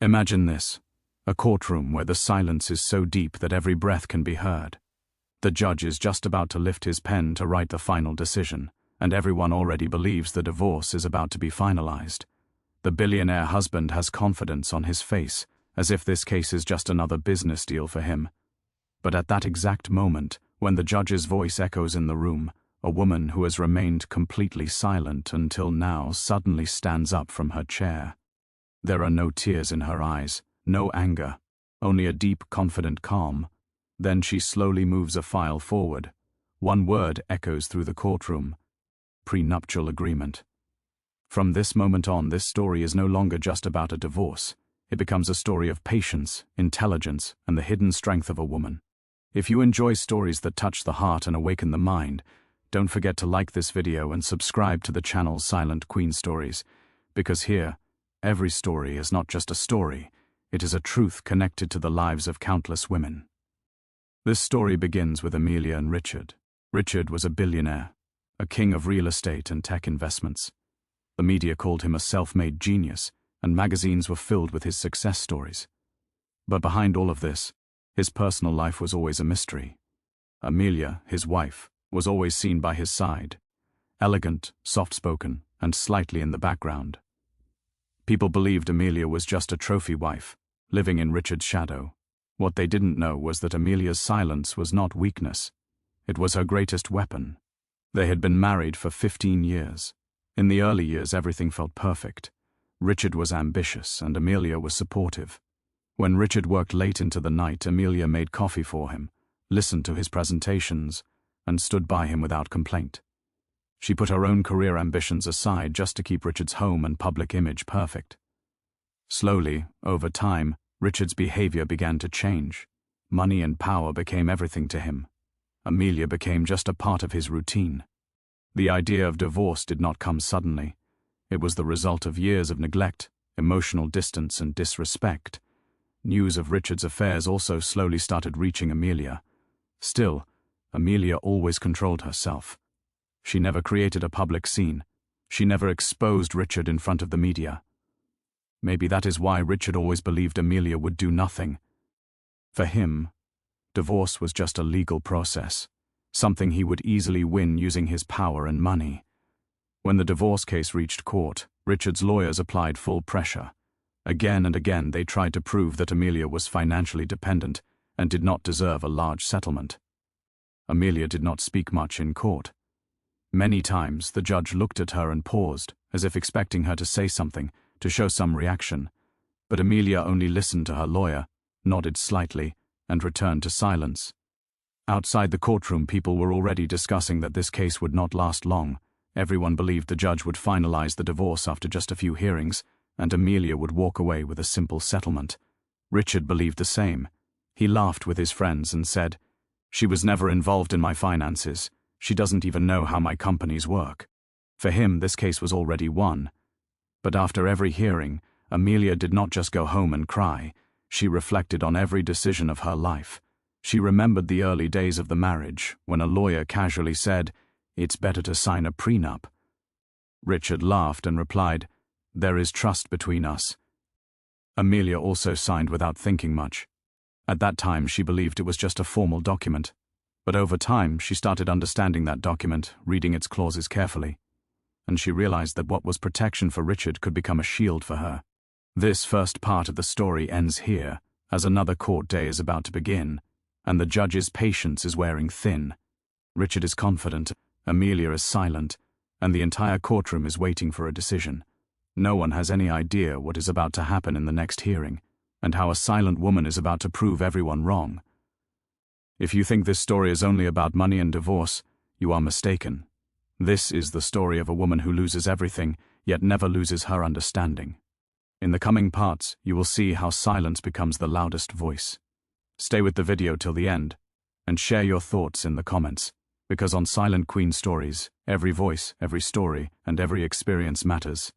Imagine this, a courtroom where the silence is so deep that every breath can be heard. The judge is just about to lift his pen to write the final decision, and everyone already believes the divorce is about to be finalized. The billionaire husband has confidence on his face, as if this case is just another business deal for him. But at that exact moment, when the judge's voice echoes in the room, a woman who has remained completely silent until now suddenly stands up from her chair. There are no tears in her eyes, no anger, only a deep, confident calm. Then she slowly moves a file forward. One word echoes through the courtroom: prenuptial agreement. From this moment on, this story is no longer just about a divorce. It becomes a story of patience, intelligence, and the hidden strength of a woman. If you enjoy stories that touch the heart and awaken the mind, don't forget to like this video and subscribe to the channel Silent Queen Stories, because here, every story is not just a story, it is a truth connected to the lives of countless women. This story begins with Amelia and Richard. Richard was a billionaire, a king of real estate and tech investments. The media called him a self-made genius, and magazines were filled with his success stories. But behind all of this, his personal life was always a mystery. Amelia, his wife, was always seen by his side, elegant, soft-spoken, and slightly in the background. People believed Amelia was just a trophy wife, living in Richard's shadow. What they didn't know was that Amelia's silence was not weakness. It was her greatest weapon. They had been married for 15 years. In the early years, everything felt perfect. Richard was ambitious, and Amelia was supportive. When Richard worked late into the night, Amelia made coffee for him, listened to his presentations, and stood by him without complaint. She put her own career ambitions aside just to keep Richard's home and public image perfect. Slowly, over time, Richard's behavior began to change. Money and power became everything to him. Amelia became just a part of his routine. The idea of divorce did not come suddenly. It was the result of years of neglect, emotional distance, and disrespect. News of Richard's affairs also slowly started reaching Amelia. Still, Amelia always controlled herself. She never created a public scene. She never exposed Richard in front of the media. Maybe that is why Richard always believed Amelia would do nothing. For him, divorce was just a legal process, something he would easily win using his power and money. When the divorce case reached court, Richard's lawyers applied full pressure. Again and again they tried to prove that Amelia was financially dependent and did not deserve a large settlement. Amelia did not speak much in court. Many times the judge looked at her and paused, as if expecting her to say something, to show some reaction. But Amelia only listened to her lawyer, nodded slightly, and returned to silence. Outside the courtroom, people were already discussing that this case would not last long. Everyone believed the judge would finalize the divorce after just a few hearings, and Amelia would walk away with a simple settlement. Richard believed the same. He laughed with his friends and said, "She was never involved in my finances. She doesn't even know how my companies work." For him, this case was already won. But after every hearing, Amelia did not just go home and cry. She reflected on every decision of her life. She remembered the early days of the marriage, when a lawyer casually said, "It's better to sign a prenup." Richard laughed and replied, "There is trust between us." Amelia also signed without thinking much. At that time, she believed it was just a formal document. But over time, she started understanding that document, reading its clauses carefully. And she realized that what was protection for Richard could become a shield for her. This first part of the story ends here, as another court day is about to begin, and the judge's patience is wearing thin. Richard is confident, Amelia is silent, and the entire courtroom is waiting for a decision. No one has any idea what is about to happen in the next hearing, and how a silent woman is about to prove everyone wrong. If you think this story is only about money and divorce, you are mistaken. This is the story of a woman who loses everything, yet never loses her understanding. In the coming parts, you will see how silence becomes the loudest voice. Stay with the video till the end, and share your thoughts in the comments, because on Silent Queen Stories, every voice, every story, and every experience matters.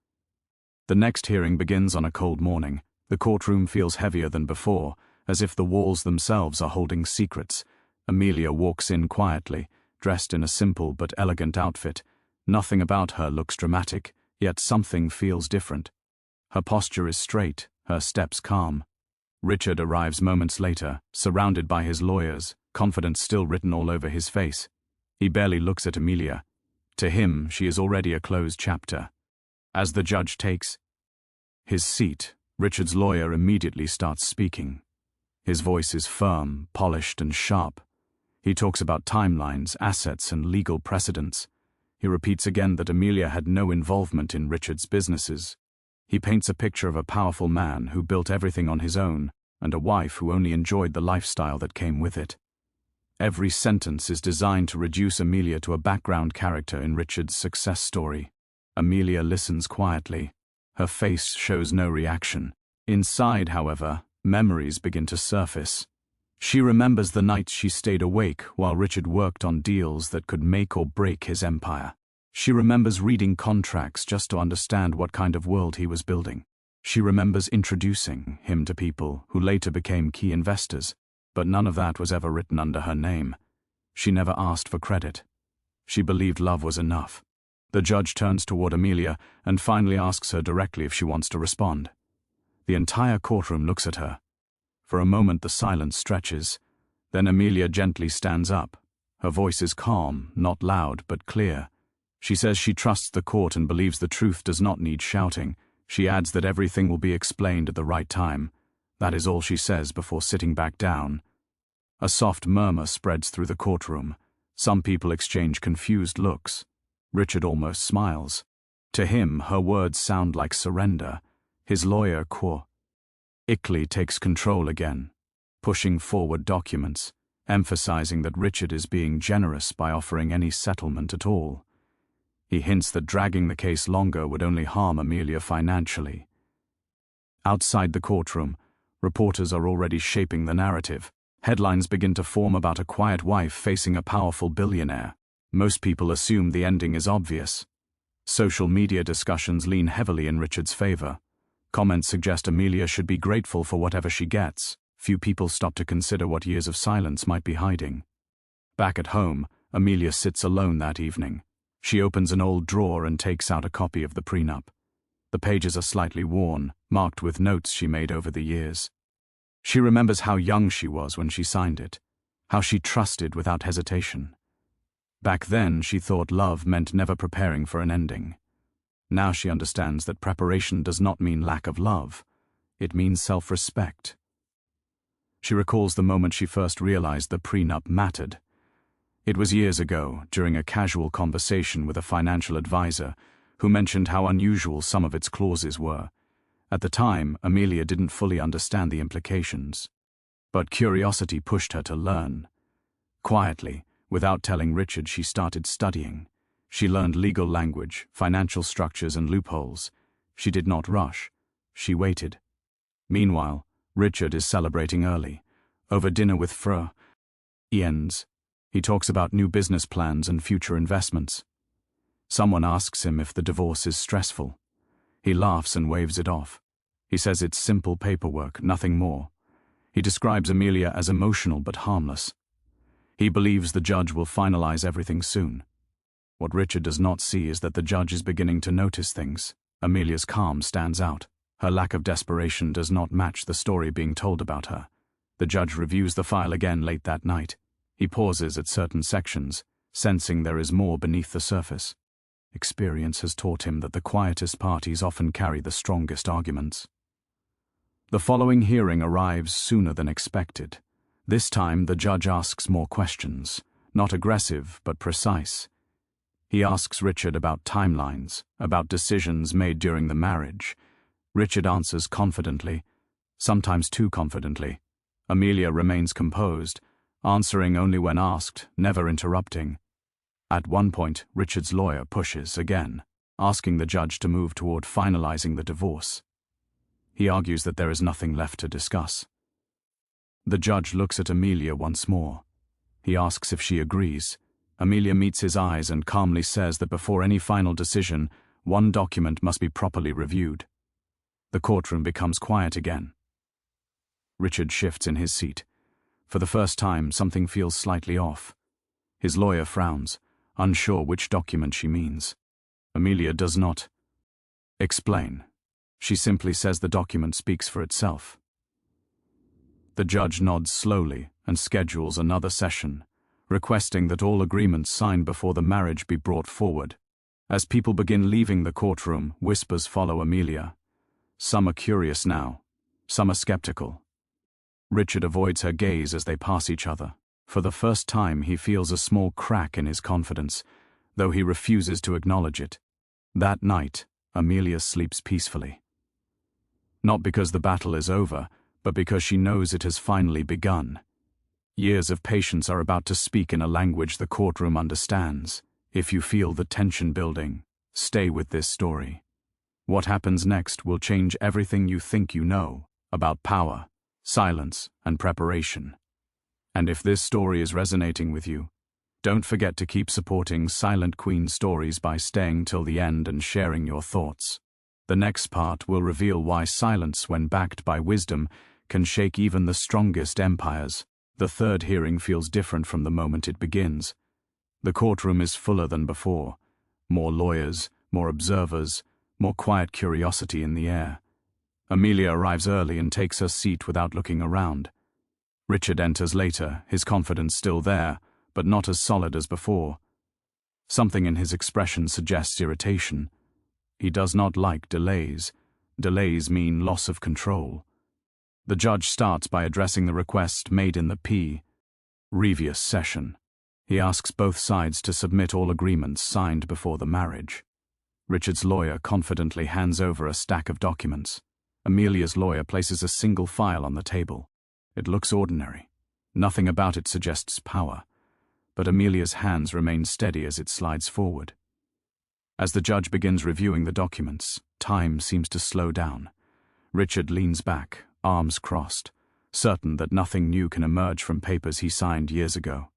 The next hearing begins on a cold morning. The courtroom feels heavier than before, as if the walls themselves are holding secrets. Amelia walks in quietly, dressed in a simple but elegant outfit. Nothing about her looks dramatic, yet something feels different. Her posture is straight, her steps calm. Richard arrives moments later, surrounded by his lawyers, confidence still written all over his face. He barely looks at Amelia. To him, she is already a closed chapter. As the judge takes his seat, Richard's lawyer immediately starts speaking. His voice is firm, polished, and sharp. He talks about timelines, assets, and legal precedents. He repeats again that Amelia had no involvement in Richard's businesses. He paints a picture of a powerful man who built everything on his own, and a wife who only enjoyed the lifestyle that came with it. Every sentence is designed to reduce Amelia to a background character in Richard's success story. Amelia listens quietly. Her face shows no reaction. Inside, however, memories begin to surface. She remembers the nights she stayed awake while Richard worked on deals that could make or break his empire. She remembers reading contracts just to understand what kind of world he was building. She remembers introducing him to people who later became key investors, but none of that was ever written under her name. She never asked for credit. She believed love was enough. The judge turns toward Amelia and finally asks her directly if she wants to respond. The entire courtroom looks at her. For a moment the silence stretches. Then Amelia gently stands up. Her voice is calm, not loud, but clear. She says she trusts the court and believes the truth does not need shouting. She adds that everything will be explained at the right time. That is all she says before sitting back down. A soft murmur spreads through the courtroom. Some people exchange confused looks. Richard almost smiles. To him, her words sound like surrender. His lawyer, Ickley, takes control again, pushing forward documents, emphasizing that Richard is being generous by offering any settlement at all. He hints that dragging the case longer would only harm Amelia financially. Outside the courtroom, reporters are already shaping the narrative. Headlines begin to form about a quiet wife facing a powerful billionaire. Most people assume the ending is obvious. Social media discussions lean heavily in Richard's favor. Comments suggest Amelia should be grateful for whatever she gets. Few people stop to consider what years of silence might be hiding. Back at home, Amelia sits alone that evening. She opens an old drawer and takes out a copy of the prenup. The pages are slightly worn, marked with notes she made over the years. She remembers how young she was when she signed it, how she trusted without hesitation. Back then, she thought love meant never preparing for an ending. Now she understands that preparation does not mean lack of love. It means self-respect. She recalls the moment she first realized the prenup mattered. It was years ago, during a casual conversation with a financial advisor, who mentioned how unusual some of its clauses were. At the time, Amelia didn't fully understand the implications. But curiosity pushed her to learn. Quietly, without telling Richard, she started studying. She learned legal language, financial structures, and loopholes. She did not rush. She waited. Meanwhile, Richard is celebrating early. Over dinner with friends, he talks about new business plans and future investments. Someone asks him if the divorce is stressful. He laughs and waves it off. He says it's simple paperwork, nothing more. He describes Amelia as emotional but harmless. He believes the judge will finalize everything soon. What Richard does not see is that the judge is beginning to notice things. Amelia's calm stands out. Her lack of desperation does not match the story being told about her. The judge reviews the file again late that night. He pauses at certain sections, sensing there is more beneath the surface. Experience has taught him that the quietest parties often carry the strongest arguments. The following hearing arrives sooner than expected. This time, the judge asks more questions, not aggressive but precise. He asks Richard about timelines, about decisions made during the marriage. Richard answers confidently, sometimes too confidently. Amelia remains composed, answering only when asked, never interrupting. At one point, Richard's lawyer pushes again, asking the judge to move toward finalizing the divorce. He argues that there is nothing left to discuss. The judge looks at Amelia once more. He asks if she agrees. Amelia meets his eyes and calmly says that before any final decision, one document must be properly reviewed. The courtroom becomes quiet again. Richard shifts in his seat. For the first time, something feels slightly off. His lawyer frowns, unsure which document she means. Amelia does not explain. She simply says the document speaks for itself. The judge nods slowly and schedules another session, requesting that all agreements signed before the marriage be brought forward. As people begin leaving the courtroom, whispers follow Amelia. Some are curious now, some are skeptical. Richard avoids her gaze as they pass each other. For the first time, he feels a small crack in his confidence, though he refuses to acknowledge it. That night, Amelia sleeps peacefully. Not because the battle is over, but because she knows it has finally begun. Years of patience are about to speak in a language the courtroom understands. If you feel the tension building, stay with this story. What happens next will change everything you think you know about power, silence, and preparation. And if this story is resonating with you, don't forget to keep supporting Silent Queen stories by staying till the end and sharing your thoughts. The next part will reveal why silence, when backed by wisdom, can shake even the strongest empires. The third hearing feels different from the moment it begins. The courtroom is fuller than before. More lawyers, more observers, more quiet curiosity in the air. Amelia arrives early and takes her seat without looking around. Richard enters later, his confidence still there, but not as solid as before. Something in his expression suggests irritation. He does not like delays. Delays mean loss of control. The judge starts by addressing the request made in the previous session. He asks both sides to submit all agreements signed before the marriage. Richard's lawyer confidently hands over a stack of documents. Amelia's lawyer places a single file on the table. It looks ordinary. Nothing about it suggests power, but Amelia's hands remain steady as it slides forward. As the judge begins reviewing the documents, time seems to slow down. Richard leans back, arms crossed, certain that nothing new can emerge from papers he signed years ago.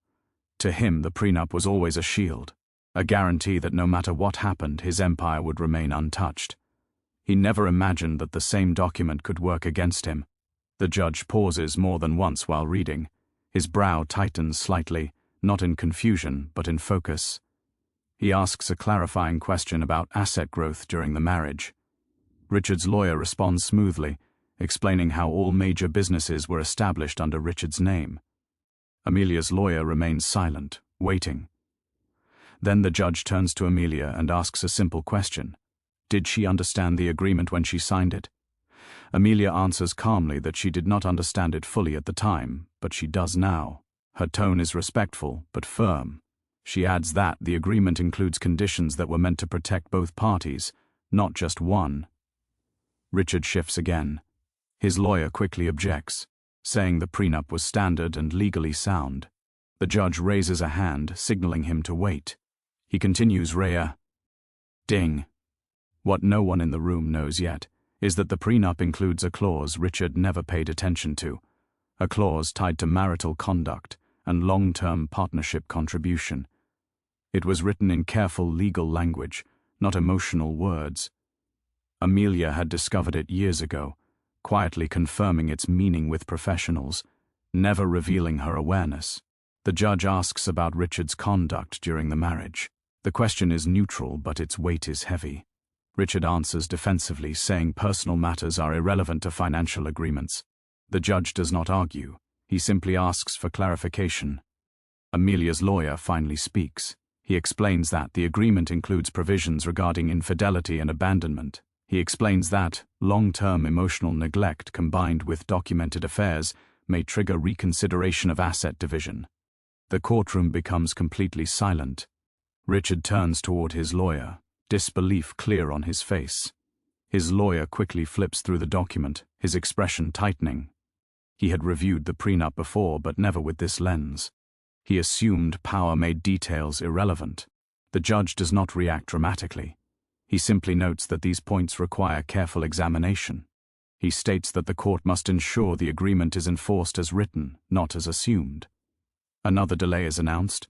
To him, the prenup was always a shield, a guarantee that no matter what happened, his empire would remain untouched. He never imagined that the same document could work against him. The judge pauses more than once while reading. His brow tightens slightly, not in confusion, but in focus. He asks a clarifying question about asset growth during the marriage. Richard's lawyer responds smoothly, explaining how all major businesses were established under Richard's name. Amelia's lawyer remains silent, waiting. Then the judge turns to Amelia and asks a simple question. Did she understand the agreement when she signed it? Amelia answers calmly that she did not understand it fully at the time, but she does now. Her tone is respectful, but firm. She adds that the agreement includes conditions that were meant to protect both parties, not just one. Richard shifts again. His lawyer quickly objects, saying the prenup was standard and legally sound. The judge raises a hand, signaling him to wait. He continues ding. What no one in the room knows yet is that the prenup includes a clause Richard never paid attention to, a clause tied to marital conduct and long-term partnership contribution. It was written in careful legal language, not emotional words. Amelia had discovered it years ago, quietly confirming its meaning with professionals, never revealing her awareness. The judge asks about Richard's conduct during the marriage. The question is neutral, but its weight is heavy. Richard answers defensively, saying personal matters are irrelevant to financial agreements. The judge does not argue. He simply asks for clarification. Amelia's lawyer finally speaks. He explains that the agreement includes provisions regarding infidelity and abandonment. He explains that long-term emotional neglect combined with documented affairs may trigger reconsideration of asset division. The courtroom becomes completely silent. Richard turns toward his lawyer, disbelief clear on his face. His lawyer quickly flips through the document, his expression tightening. He had reviewed the prenup before, but never with this lens. He assumed power made details irrelevant. The judge does not react dramatically. He simply notes that these points require careful examination. He states that the court must ensure the agreement is enforced as written, not as assumed. Another delay is announced.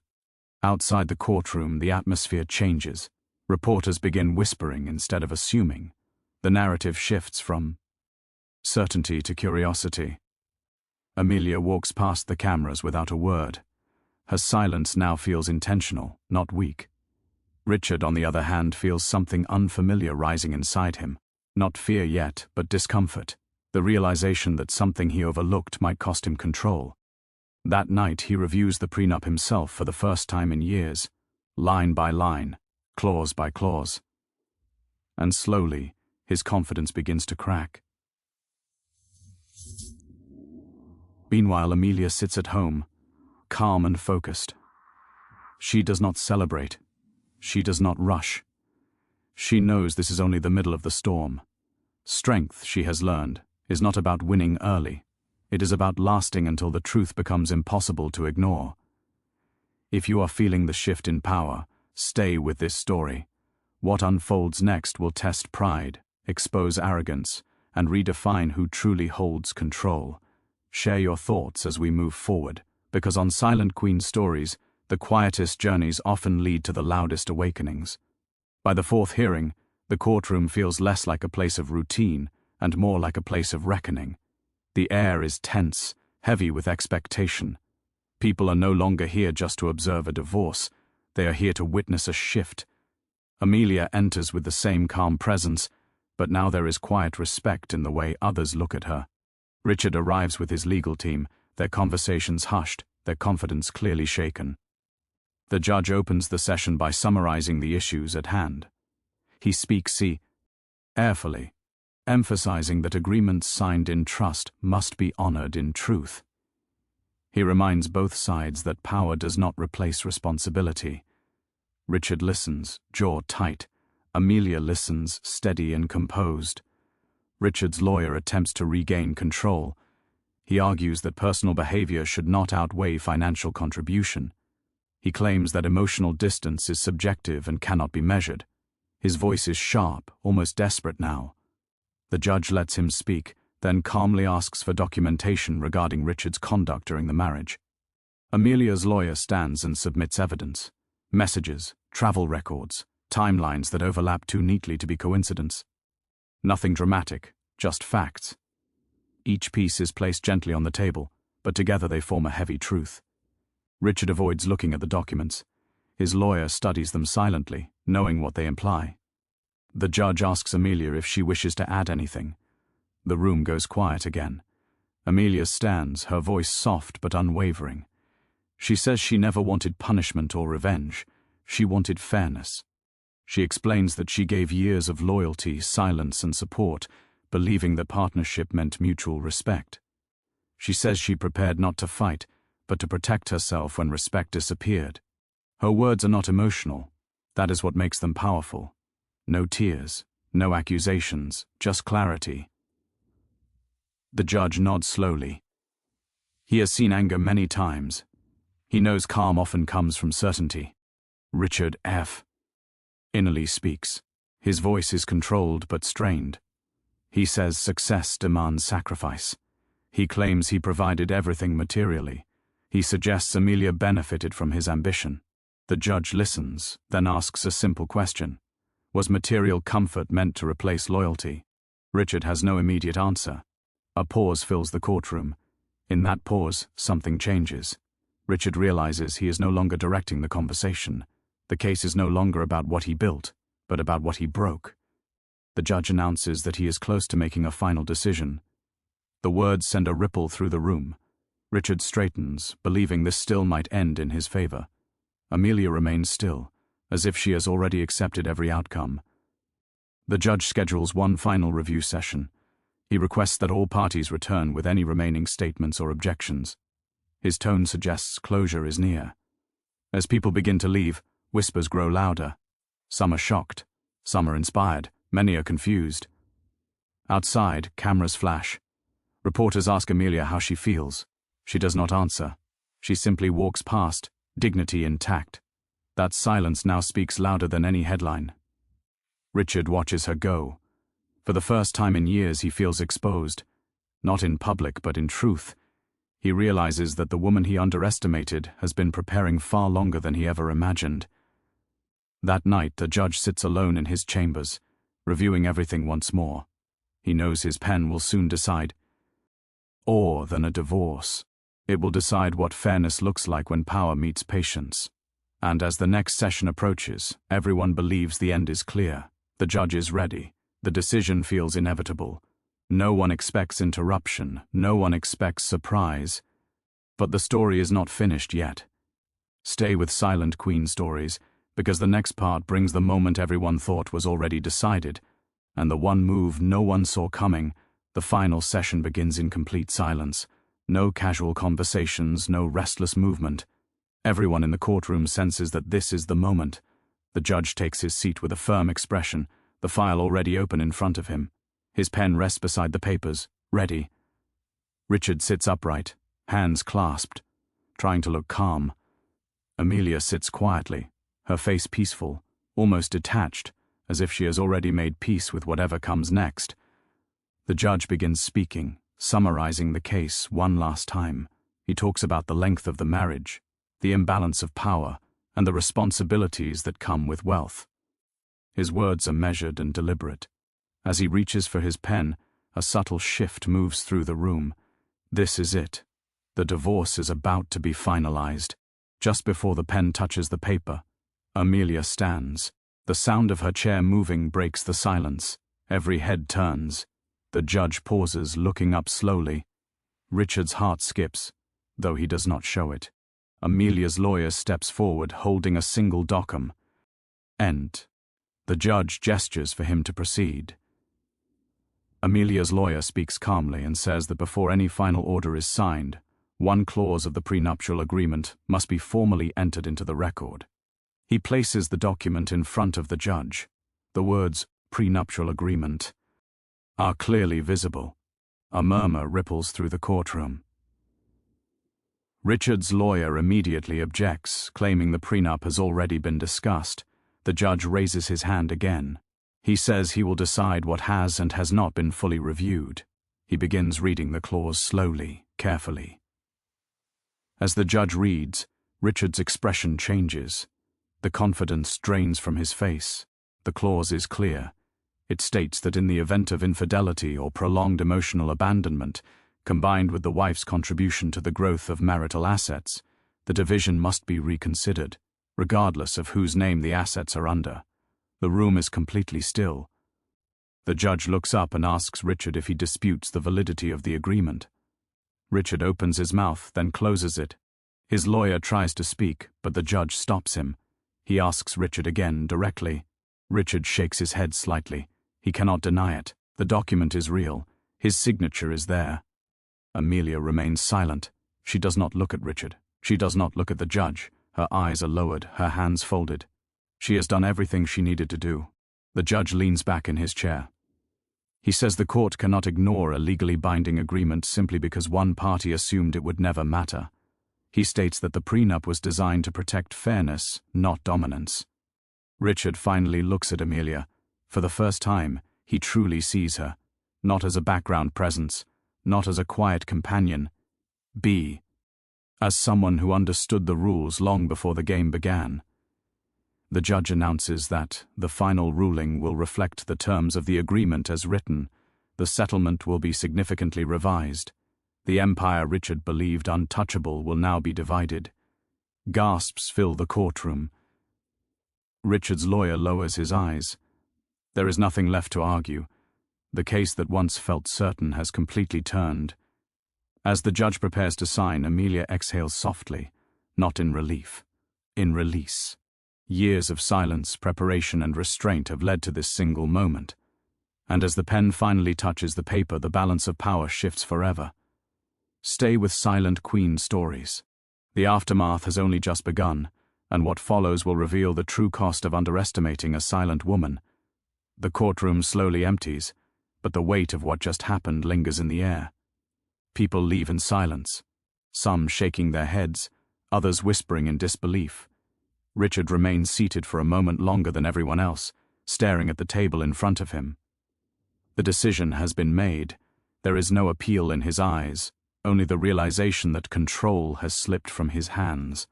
Outside the courtroom, the atmosphere changes. Reporters begin whispering instead of assuming. The narrative shifts from certainty to curiosity. Amelia walks past the cameras without a word. Her silence now feels intentional, not weak. Richard, on the other hand, feels something unfamiliar rising inside him. Not fear yet, but discomfort. The realization that something he overlooked might cost him control. That night he reviews the prenup himself for the first time in years, line by line, clause by clause. And slowly, his confidence begins to crack. Meanwhile, Amelia sits at home, calm and focused. She does not celebrate. She does not rush. She knows this is only the middle of the storm. Strength, she has learned, is not about winning early. It is about lasting until the truth becomes impossible to ignore. If you are feeling the shift in power, stay with this story. What unfolds next will test pride, expose arrogance, and redefine who truly holds control. Share your thoughts as we move forward, because on Silent Queen stories, the quietest journeys often lead to the loudest awakenings. By the fourth hearing, the courtroom feels less like a place of routine and more like a place of reckoning. The air is tense, heavy with expectation. People are no longer here just to observe a divorce. They are here to witness a shift. Amelia enters with the same calm presence, but now there is quiet respect in the way others look at her. Richard arrives with his legal team, their conversations hushed, their confidence clearly shaken. The judge opens the session by summarizing the issues at hand. He speaks carefully, emphasizing that agreements signed in trust must be honored in truth. He reminds both sides that power does not replace responsibility. Richard listens, jaw tight. Amelia listens, steady and composed. Richard's lawyer attempts to regain control. He argues that personal behavior should not outweigh financial contribution. He claims that emotional distance is subjective and cannot be measured. His voice is sharp, almost desperate now. The judge lets him speak, then calmly asks for documentation regarding Richard's conduct during the marriage. Amelia's lawyer stands and submits evidence. Messages, travel records, timelines that overlap too neatly to be coincidence. Nothing dramatic, just facts. Each piece is placed gently on the table, but together they form a heavy truth. Richard avoids looking at the documents. His lawyer studies them silently, knowing what they imply. The judge asks Amelia if she wishes to add anything. The room goes quiet again. Amelia stands, her voice soft but unwavering. She says she never wanted punishment or revenge. She wanted fairness. She explains that she gave years of loyalty, silence, and support, believing that partnership meant mutual respect. She says she prepared not to fight, but to protect herself when respect disappeared. Her words are not emotional. That is what makes them powerful. No tears, no accusations, just clarity. The judge nods slowly. He has seen anger many times. He knows calm often comes from certainty. Richard F. innerly speaks. His voice is controlled but strained. He says success demands sacrifice. He claims he provided everything materially. He suggests Amelia benefited from his ambition. The judge listens, then asks a simple question. Was material comfort meant to replace loyalty? Richard has no immediate answer. A pause fills the courtroom. In that pause, something changes. Richard realizes he is no longer directing the conversation. The case is no longer about what he built, but about what he broke. The judge announces that he is close to making a final decision. The words send a ripple through the room. Richard straightens, believing this still might end in his favor. Amelia remains still, as if she has already accepted every outcome. The judge schedules one final review session. He requests that all parties return with any remaining statements or objections. His tone suggests closure is near. As people begin to leave, whispers grow louder. Some are shocked, some are inspired, many are confused. Outside, cameras flash. Reporters ask Amelia how she feels. She does not answer. She simply walks past, dignity intact. That silence now speaks louder than any headline. Richard watches her go. For the first time in years he feels exposed. Not in public, but in truth. He realizes that the woman he underestimated has been preparing far longer than he ever imagined. That night the judge sits alone in his chambers, reviewing everything once more. He knows his pen will soon decide more than a divorce. It will decide what fairness looks like when power meets patience. And as the next session approaches, everyone believes the end is clear. The judge is ready. The decision feels inevitable. No one expects interruption, no one expects surprise. But the story is not finished yet. Stay with Silent Queen stories, because the next part brings the moment everyone thought was already decided, and the one move no one saw coming. The final session begins in complete silence. No casual conversations, no restless movement. Everyone in the courtroom senses that this is the moment. The judge takes his seat with a firm expression, the file already open in front of him. His pen rests beside the papers, ready. Richard sits upright, hands clasped, trying to look calm. Amelia sits quietly, her face peaceful, almost detached, as if she has already made peace with whatever comes next. The judge begins speaking, summarizing the case one last time. He talks about the length of the marriage, the imbalance of power, and the responsibilities that come with wealth. His words are measured and deliberate. As he reaches for his pen, a subtle shift moves through the room. This is it. The divorce is about to be finalized. Just before the pen touches the paper, Amelia stands. The sound of her chair moving breaks the silence. Every head turns. The judge pauses, looking up slowly. Richard's heart skips, though he does not show it. Amelia's lawyer steps forward, holding a single docum. End. The judge gestures for him to proceed. Amelia's lawyer speaks calmly and says that before any final order is signed, one clause of the prenuptial agreement must be formally entered into the record. He places the document in front of the judge. The words prenuptial agreement are clearly visible. A murmur ripples through the courtroom. Richard's lawyer immediately objects, claiming the prenup has already been discussed. The judge raises his hand again. He says he will decide what has and has not been fully reviewed. He begins reading the clause slowly, carefully. As the judge reads, Richard's expression changes. The confidence drains from his face. The clause is clear. It states that in the event of infidelity or prolonged emotional abandonment, combined with the wife's contribution to the growth of marital assets, the division must be reconsidered, regardless of whose name the assets are under. The room is completely still. The judge looks up and asks Richard if he disputes the validity of the agreement. Richard opens his mouth, then closes it. His lawyer tries to speak, but the judge stops him. He asks Richard again, directly. Richard shakes his head slightly. He cannot deny it. The document is real. His signature is there. Amelia remains silent. She does not look at Richard. She does not look at the judge. Her eyes are lowered, her hands folded. She has done everything she needed to do. The judge leans back in his chair. He says the court cannot ignore a legally binding agreement simply because one party assumed it would never matter. He states that the prenup was designed to protect fairness, not dominance. Richard finally looks at Amelia. For the first time, he truly sees her, not as a background presence, not as a quiet companion, as someone who understood the rules long before the game began. The judge announces that the final ruling will reflect the terms of the agreement as written. The settlement will be significantly revised. The empire Richard believed untouchable will now be divided. Gasps fill the courtroom. Richard's lawyer lowers his eyes. There is nothing left to argue. The case that once felt certain has completely turned. As the judge prepares to sign, Amelia exhales softly, not in relief, in release. Years of silence, preparation, and restraint have led to this single moment. And as the pen finally touches the paper, the balance of power shifts forever. Stay with Silent Queen stories. The aftermath has only just begun, and what follows will reveal the true cost of underestimating a silent woman. The courtroom slowly empties, but the weight of what just happened lingers in the air. People leave in silence, some shaking their heads, others whispering in disbelief. Richard remains seated for a moment longer than everyone else, staring at the table in front of him. The decision has been made. There is no appeal in his eyes, only the realization that control has slipped from his hands.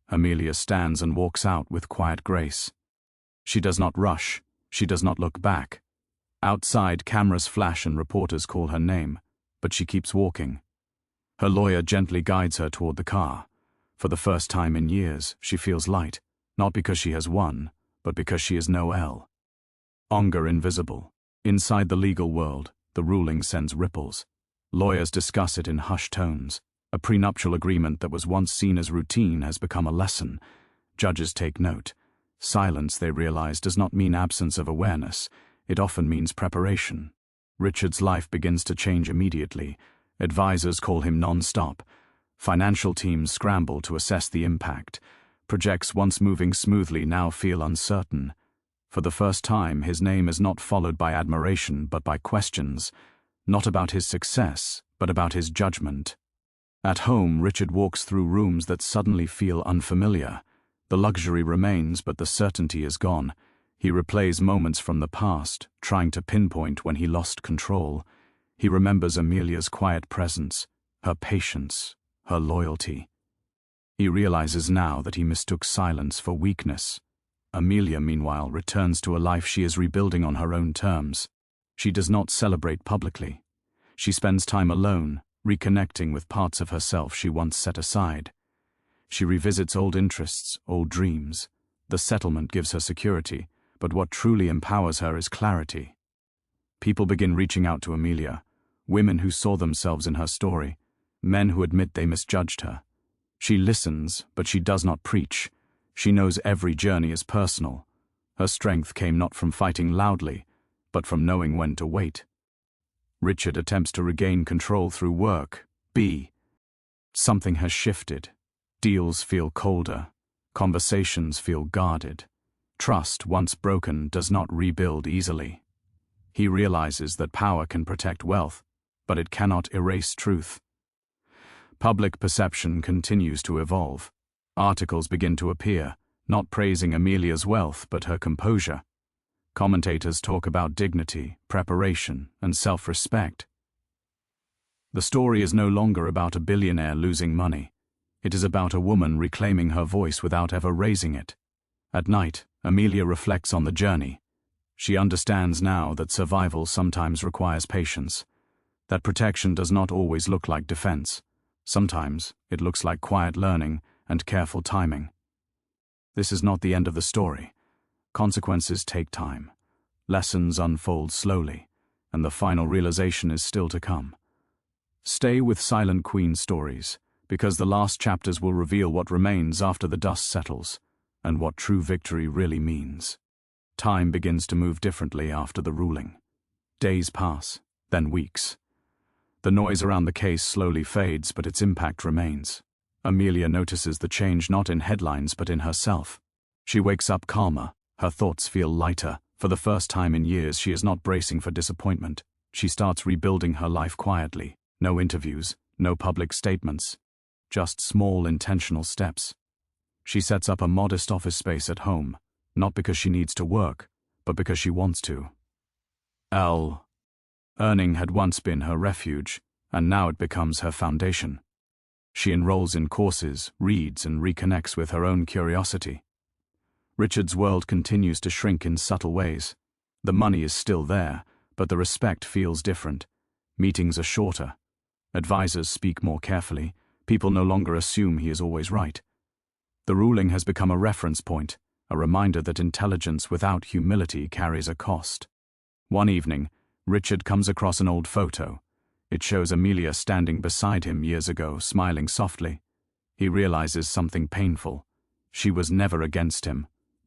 Amelia stands and walks out with quiet grace. She does not rush. She does not look back. Outside, cameras flash and reporters call her name, but she keeps walking. Her lawyer gently guides her toward the car. For the first time in years, she feels light, not because she has won, but because she is Noelle. Anger invisible. Inside the legal world, the ruling sends ripples. Lawyers discuss it in hushed tones. A prenuptial agreement that was once seen as routine has become a lesson. Judges take note. Silence, they realize, does not mean absence of awareness. It often means preparation. Richard's life begins to change immediately. Advisors call him non-stop. Financial teams scramble to assess the impact. Projects once moving smoothly now feel uncertain. For the first time, his name is not followed by admiration but by questions. Not about his success, but about his judgment. At home, Richard walks through rooms that suddenly feel unfamiliar. The luxury remains, but the certainty is gone. He replays moments from the past, trying to pinpoint when he lost control. He remembers Amelia's quiet presence, her patience, her loyalty. He realizes now that he mistook silence for weakness. Amelia, meanwhile, returns to a life she is rebuilding on her own terms. She does not celebrate publicly. She spends time alone, reconnecting with parts of herself she once set aside. She revisits old interests, old dreams. The settlement gives her security, but what truly empowers her is clarity. People begin reaching out to Amelia, women who saw themselves in her story, men who admit they misjudged her. She listens, but she does not preach. She knows every journey is personal. Her strength came not from fighting loudly, but from knowing when to wait. Richard attempts to regain control through work. Something has shifted. Deals feel colder. Conversations feel guarded. Trust, once broken, does not rebuild easily. He realizes that power can protect wealth, but it cannot erase truth. Public perception continues to evolve. Articles begin to appear, not praising Amelia's wealth but her composure. Commentators talk about dignity, preparation, and self-respect. The story is no longer about a billionaire losing money. It is about a woman reclaiming her voice without ever raising it. At night, Amelia reflects on the journey. She understands now that survival sometimes requires patience, that protection does not always look like defense. Sometimes it looks like quiet learning and careful timing. This is not the end of the story. Consequences take time. Lessons unfold slowly, and the final realization is still to come. Stay with Silent Queen stories, because the last chapters will reveal what remains after the dust settles, and what true victory really means. Time begins to move differently after the ruling. Days pass, then weeks. The noise around the case slowly fades, but its impact remains. Amelia notices the change not in headlines but in herself. She wakes up calmer, her thoughts feel lighter. For the first time in years, she is not bracing for disappointment. She starts rebuilding her life quietly. No interviews, no public statements. Just small, intentional steps. She sets up a modest office space at home, not because she needs to work, but because she wants to. Earning had once been her refuge, and now it becomes her foundation. She enrolls in courses, reads, and reconnects with her own curiosity. Richard's world continues to shrink in subtle ways. The money is still there, but the respect feels different. Meetings are shorter. Advisors speak more carefully. People no longer assume he is always right. The ruling has become a reference point, a reminder that intelligence without humility carries a cost. One evening, Richard comes across an old photo. It shows Amelia standing beside him years ago, smiling softly. He realizes something painful. She was never against him.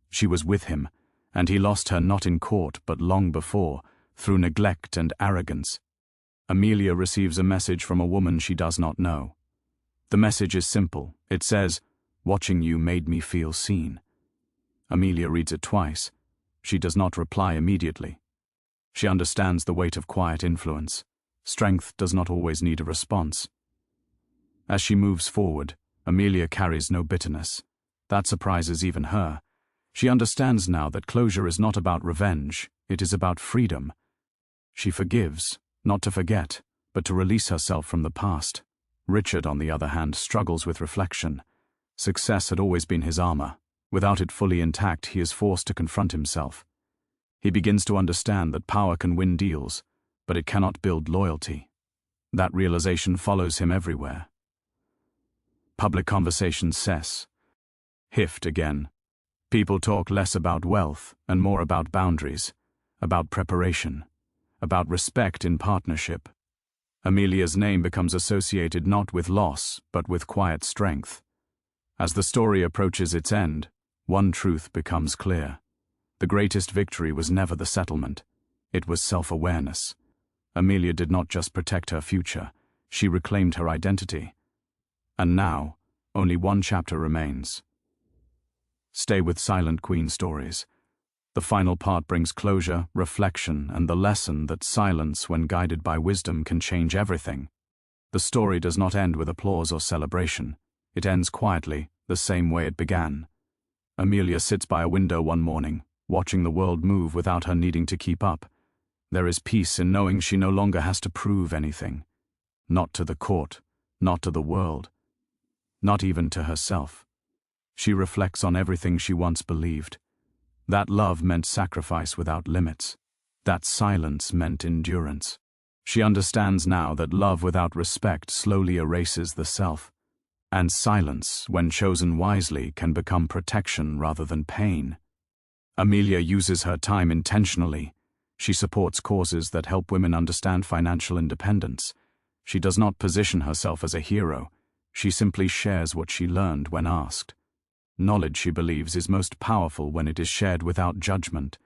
She was with him, and he lost her not in court but long before, through neglect and arrogance. Amelia receives a message from a woman she does not know. The message is simple. It says, "Watching you made me feel seen." Amelia reads it twice. She does not reply immediately. She understands the weight of quiet influence. Strength does not always need a response. As she moves forward, Amelia carries no bitterness. That surprises even her. She understands now that closure is not about revenge, it is about freedom. She forgives, not to forget, but to release herself from the past. Richard, on the other hand, struggles with reflection. Success had always been his armor. Without it fully intact, he is forced to confront himself. He begins to understand that power can win deals, but it cannot build loyalty. That realization follows him everywhere. Public conversations cess. Again. People talk less about wealth and more about boundaries. about preparation, about respect in partnership. Amelia's name becomes associated not with loss, but with quiet strength. As the story approaches its end, one truth becomes clear. The greatest victory was never the settlement. It was self-awareness. Amelia did not just protect her future, she reclaimed her identity. And now, only one chapter remains. Stay with Silent Queen Stories. The final part brings closure, reflection, and the lesson that silence, when guided by wisdom, can change everything. The story does not end with applause or celebration. It ends quietly, the same way it began. Amelia sits by a window one morning, watching the world move without her needing to keep up. There is peace in knowing she no longer has to prove anything. Not to the court, not to the world, not even to herself. She reflects on everything she once believed. That love meant sacrifice without limits. That silence meant endurance. She understands now that love without respect slowly erases the self. And silence, when chosen wisely, can become protection rather than pain. Amelia uses her time intentionally. She supports causes that help women understand financial independence. She does not position herself as a hero. She simply shares what she learned when asked. Knowledge, she believes, is most powerful when it is shared without judgment.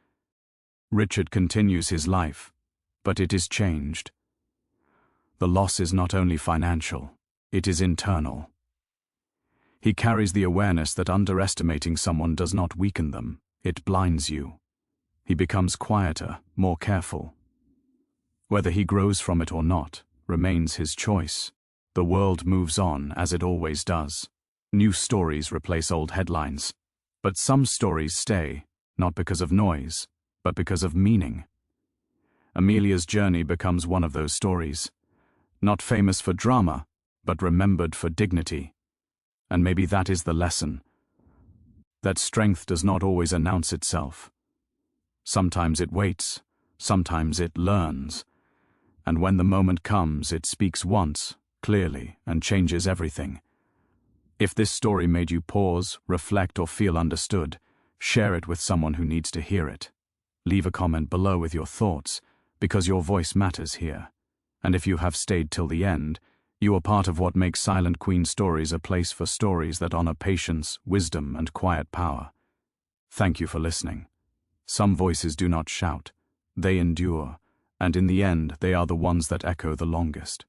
Richard continues his life, but it is changed. The loss is not only financial, it is internal. He carries the awareness that underestimating someone does not weaken them, it blinds you. He becomes quieter, more careful. Whether he grows from it or not remains his choice. The world moves on, as it always does. New stories replace old headlines. But some stories stay, not because of noise, but because of meaning. Amelia's journey becomes one of those stories. Not famous for drama, but remembered for dignity. And maybe that is the lesson. That strength does not always announce itself. Sometimes it waits, sometimes it learns. And when the moment comes, it speaks once, clearly, and changes everything. If this story made you pause, reflect, or feel understood, share it with someone who needs to hear it. Leave a comment below with your thoughts, because your voice matters here. And if you have stayed till the end, you are part of what makes Silent Queen Stories a place for stories that honor patience, wisdom, and quiet power. Thank you for listening. Some voices do not shout. They endure, and in the end, they are the ones that echo the longest.